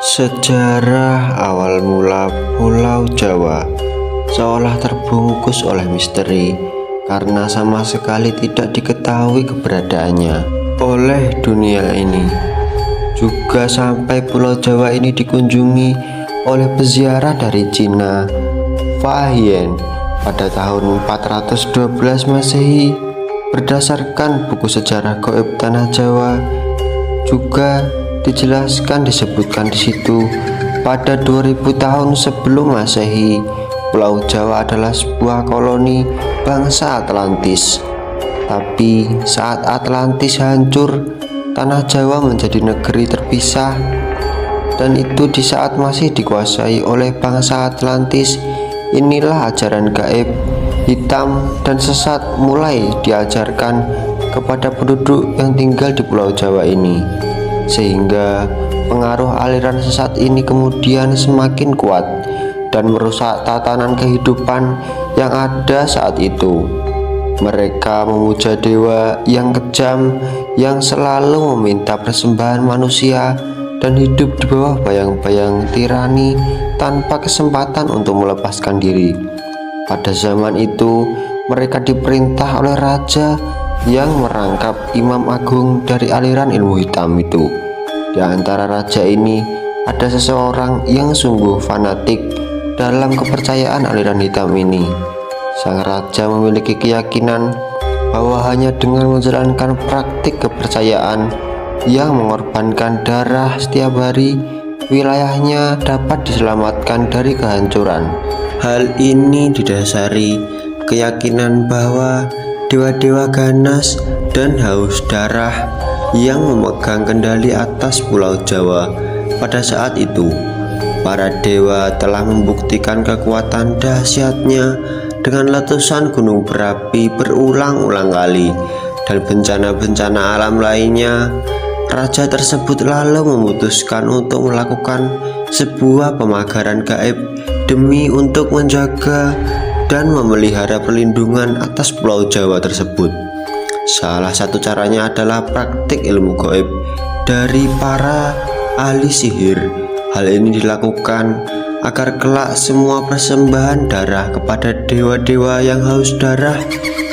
Sejarah awal mula Pulau Jawa seolah terbungkus oleh misteri karena sama sekali tidak diketahui keberadaannya oleh dunia ini. Juga sampai Pulau Jawa ini dikunjungi oleh peziarah dari Cina, Fahian, pada tahun 412 Masehi. Berdasarkan buku sejarah gaib Tanah Jawa, juga disebutkan di situ pada 2000 tahun sebelum Masehi, Pulau Jawa adalah sebuah koloni bangsa Atlantis. Tapi saat Atlantis hancur, Tanah Jawa menjadi negeri terpisah, dan itu di saat masih dikuasai oleh bangsa Atlantis. Inilah ajaran gaib, hitam, dan sesat mulai diajarkan kepada penduduk yang tinggal di Pulau Jawa ini, sehingga pengaruh aliran sesat ini kemudian semakin kuat dan merusak tatanan kehidupan yang ada saat itu. Mereka memuja dewa yang kejam, yang selalu meminta persembahan manusia dan hidup di bawah bayang-bayang tirani tanpa kesempatan untuk melepaskan diri. Pada zaman itu, mereka diperintah oleh raja yang merangkap imam agung dari aliran ilmu hitam itu. Di antara raja ini ada seseorang yang sungguh fanatik dalam kepercayaan aliran hitam ini. Sang raja memiliki keyakinan bahwa hanya dengan menjalankan praktik kepercayaan yang mengorbankan darah setiap hari, wilayahnya dapat diselamatkan dari kehancuran. Hal ini didasari keyakinan bahwa dewa-dewa ganas dan haus darah yang memegang kendali atas Pulau Jawa pada saat itu. Para dewa telah membuktikan kekuatan dahsyatnya dengan letusan gunung berapi berulang-ulang kali dan bencana-bencana alam lainnya. Raja tersebut lalu memutuskan untuk melakukan sebuah pemagaran gaib demi untuk menjaga dan memelihara perlindungan atas Pulau Jawa tersebut. Salah satu caranya adalah praktik ilmu gaib dari para ahli sihir. Hal ini dilakukan agar kelak semua persembahan darah kepada dewa-dewa yang haus darah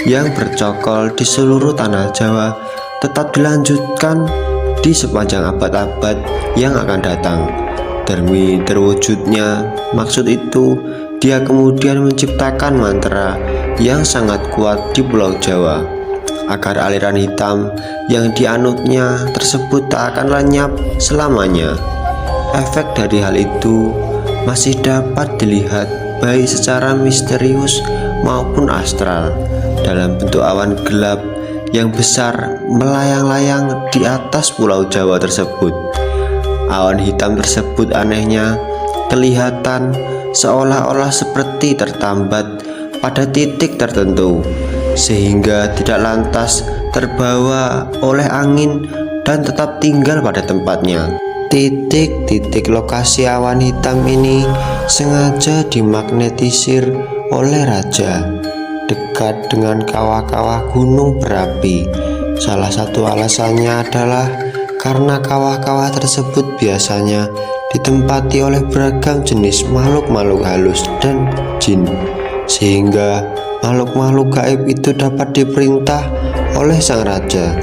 yang bercokol di seluruh tanah Jawa tetap dilanjutkan di sepanjang abad-abad yang akan datang. Demi terwujudnya maksud itu, dia kemudian menciptakan mantra yang sangat kuat di Pulau Jawa agar aliran hitam yang dianutnya tersebut tak akan lenyap selamanya. Efek dari hal itu masih dapat dilihat baik secara misterius maupun astral dalam bentuk awan gelap yang besar melayang-layang di atas Pulau Jawa tersebut. Awan hitam tersebut anehnya kelihatan seolah-olah seperti tertambat pada titik tertentu, sehingga tidak lantas terbawa oleh angin dan tetap tinggal pada tempatnya. Titik-titik lokasi awan hitam ini sengaja dimagnetisir oleh raja dekat dengan kawah-kawah gunung berapi. Salah satu alasannya adalah karena kawah-kawah tersebut biasanya ditempati oleh beragam jenis makhluk-makhluk halus dan jin, sehingga makhluk-makhluk gaib itu dapat diperintah oleh sang raja.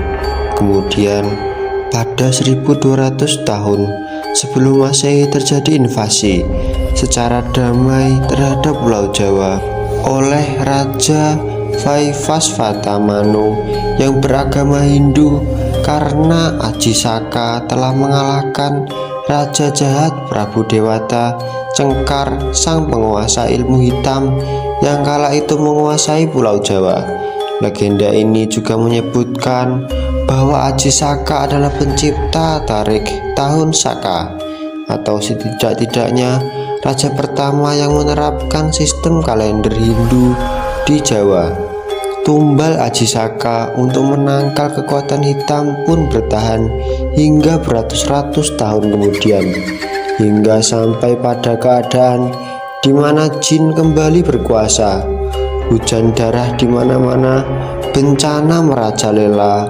Kemudian pada 1200 tahun sebelum Masehi terjadi invasi secara damai terhadap Pulau Jawa oleh Raja Vaivasvatamanu yang beragama Hindu, karena Aji Saka telah mengalahkan Raja jahat Prabu Dewata Cengkar, sang penguasa ilmu hitam yang kala itu menguasai Pulau Jawa. Legenda ini juga menyebutkan bahwa Aji Saka adalah pencipta tarik tahun Saka, atau setidak-tidaknya raja pertama yang menerapkan sistem kalender Hindu di Jawa. Tumbal Aji Saka untuk menangkal kekuatan hitam pun bertahan hingga beratus-ratus tahun kemudian, hingga sampai pada keadaan di mana jin kembali berkuasa. Hujan darah di mana-mana, bencana merajalela,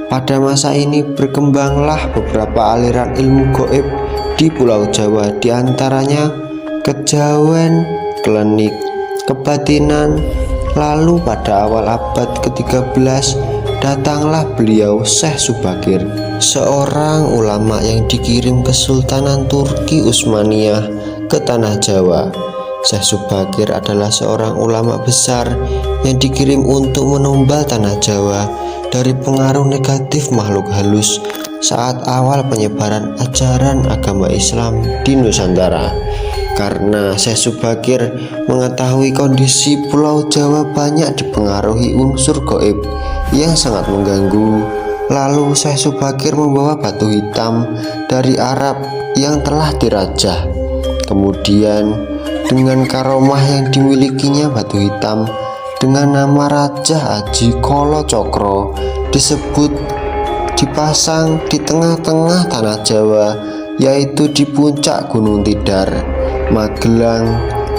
Pada masa ini berkembanglah beberapa aliran ilmu gaib di Pulau Jawa, diantaranya kejawen, klenik, kebatinan. Lalu pada awal abad ke-13 datanglah beliau Syekh Subakir, seorang ulama yang dikirim Kesultanan Turki Utsmaniyah ke tanah Jawa. Syekh Subakir adalah seorang ulama besar yang dikirim untuk menumbal tanah Jawa dari pengaruh negatif makhluk halus saat awal penyebaran ajaran agama Islam di Nusantara. Karena Syekh Subakir mengetahui kondisi Pulau Jawa banyak dipengaruhi unsur gaib yang sangat mengganggu, lalu Syekh Subakir membawa batu hitam dari Arab yang telah dirajah. Kemudian dengan karomah yang dimilikinya, batu hitam dengan nama Raja Aji Kolo Cokro dipasang di tengah-tengah tanah Jawa, yaitu di puncak Gunung Tidar, Magelang,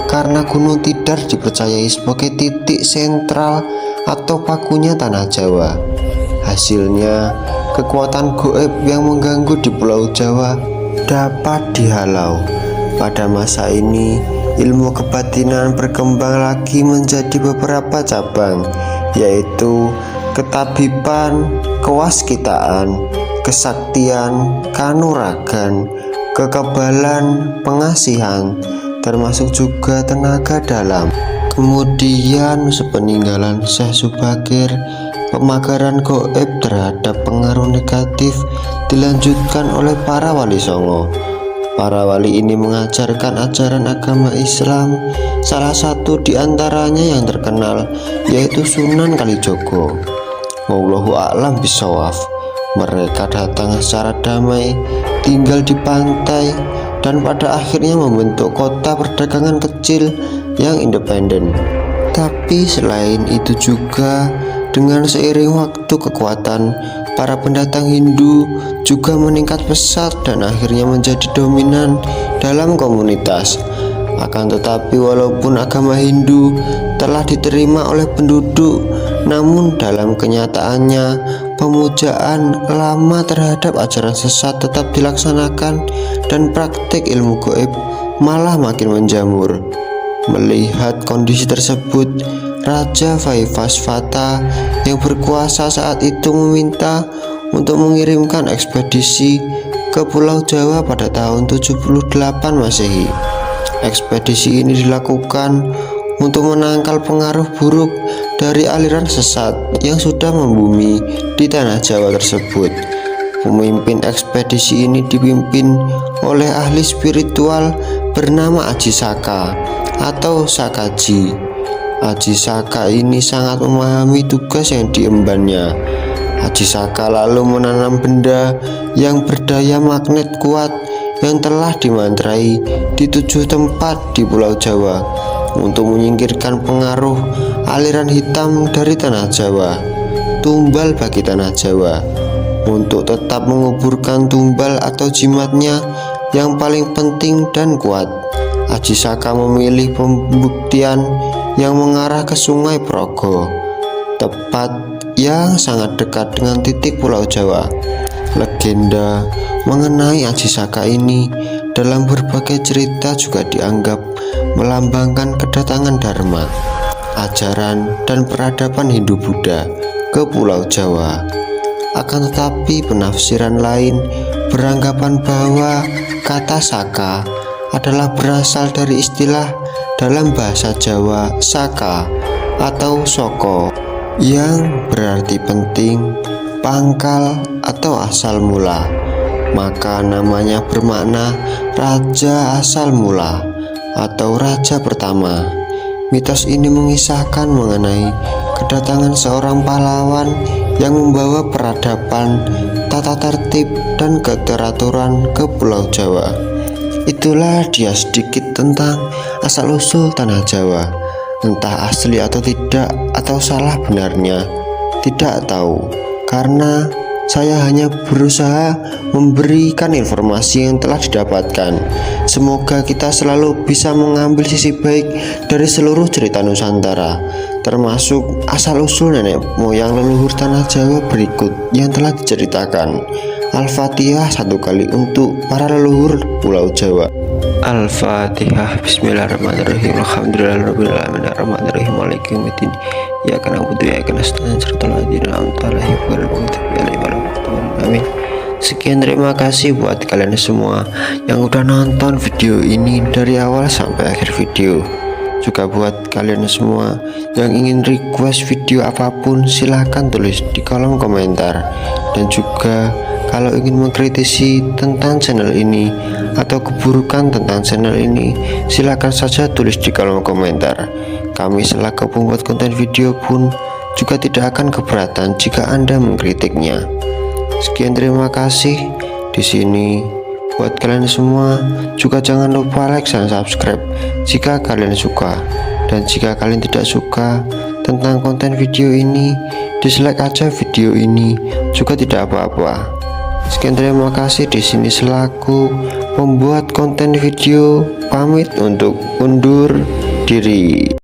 karena Gunung Tidar dipercayai sebagai titik sentral atau pakunya tanah Jawa. Hasilnya, kekuatan gaib yang mengganggu di Pulau Jawa dapat dihalau. Pada masa ini, ilmu kebatinan berkembang lagi menjadi beberapa cabang, yaitu ketabiban, kewaskitaan, kesaktian, kanuragan, kekebalan, pengasihan, termasuk juga tenaga dalam. Kemudian sepeninggalan Syekh Subakir, pemagaran gaib terhadap pengaruh negatif dilanjutkan oleh para wali songo. Para wali ini mengajarkan ajaran agama Islam. Salah satu di antaranya yang terkenal yaitu Sunan Kalijogo. Wallahu a'lam bishawab. Mereka datang secara damai, tinggal di pantai, dan pada akhirnya membentuk kota perdagangan kecil yang independen. Tapi selain itu juga, dengan seiring waktu kekuatan para pendatang Hindu juga meningkat pesat dan akhirnya menjadi dominan dalam komunitas. Akan tetapi walaupun agama Hindu telah diterima oleh penduduk, namun dalam kenyataannya pemujaan lama terhadap ajaran sesat tetap dilaksanakan dan praktik ilmu gaib malah makin menjamur. Melihat kondisi tersebut, Raja Vaivasvata yang berkuasa saat itu meminta untuk mengirimkan ekspedisi ke Pulau Jawa pada tahun 78 Masehi. Ekspedisi ini dilakukan untuk menangkal pengaruh buruk dari aliran sesat yang sudah membumi di tanah Jawa tersebut. Pemimpin ekspedisi ini dipimpin oleh ahli spiritual bernama Aji Saka atau Sakaji. Aji Saka ini sangat memahami tugas yang diembannya. Aji Saka lalu menanam benda yang berdaya magnet kuat yang telah dimantrai di 7 tempat di Pulau Jawa untuk menyingkirkan pengaruh aliran hitam dari tanah Jawa. Tumbal bagi tanah Jawa. Untuk tetap menguburkan tumbal atau jimatnya yang paling penting dan kuat, Aji Saka memilih pembuktian yang mengarah ke Sungai Progo, tepat yang sangat dekat dengan titik Pulau Jawa. Legenda mengenai Aji Saka ini dalam berbagai cerita juga dianggap melambangkan kedatangan Dharma, ajaran dan peradaban Hindu-Buddha ke Pulau Jawa. Akan tetapi penafsiran lain beranggapan bahwa kata Saka adalah berasal dari istilah dalam bahasa Jawa Saka atau Soko yang berarti penting, pangkal atau asal mula. Maka namanya bermakna raja asal mula atau raja pertama. Mitos ini mengisahkan mengenai kedatangan seorang pahlawan yang membawa peradaban, tata tertib dan keteraturan ke Pulau Jawa. Itulah dia sedikit tentang asal-usul tanah Jawa. Entah asli atau tidak, atau salah benarnya, tidak tahu, karena saya hanya berusaha memberikan informasi yang telah didapatkan. Semoga kita selalu bisa mengambil sisi baik dari seluruh cerita Nusantara. termasuk asal-usul nenek moyang leluhur tanah Jawa berikut yang telah diceritakan. Al-Fatihah satu kali untuk para leluhur Pulau Jawa. Al-Fatihah. Bismillahirrahmanirrahim. Alhamdulillahirabbil alamin arrahmanirrahim maliki yaumiddin. Iyyaka na'budu wa iyyaka nasta'in shiratal ladzina an'amta 'alaihim ghairil maghdubi 'alaihim waladdallin. Amin. Sekian, terima kasih buat kalian semua yang udah nonton video ini dari awal sampai akhir video. Juga buat kalian semua yang ingin request video apapun, silahkan tulis di kolom komentar. Dan juga kalau ingin mengkritisi tentang channel ini atau keburukan tentang channel ini, silahkan saja tulis di kolom komentar. Kami selaku pembuat konten video pun juga tidak akan keberatan jika Anda mengkritiknya. Sekian, terima kasih. Di sini buat kalian semua juga jangan lupa like dan subscribe jika kalian suka, dan jika kalian tidak suka tentang konten video ini, dislike aja video ini juga tidak apa-apa. Sekian, terima kasih. Di sini selaku pembuat konten video pamit untuk undur diri.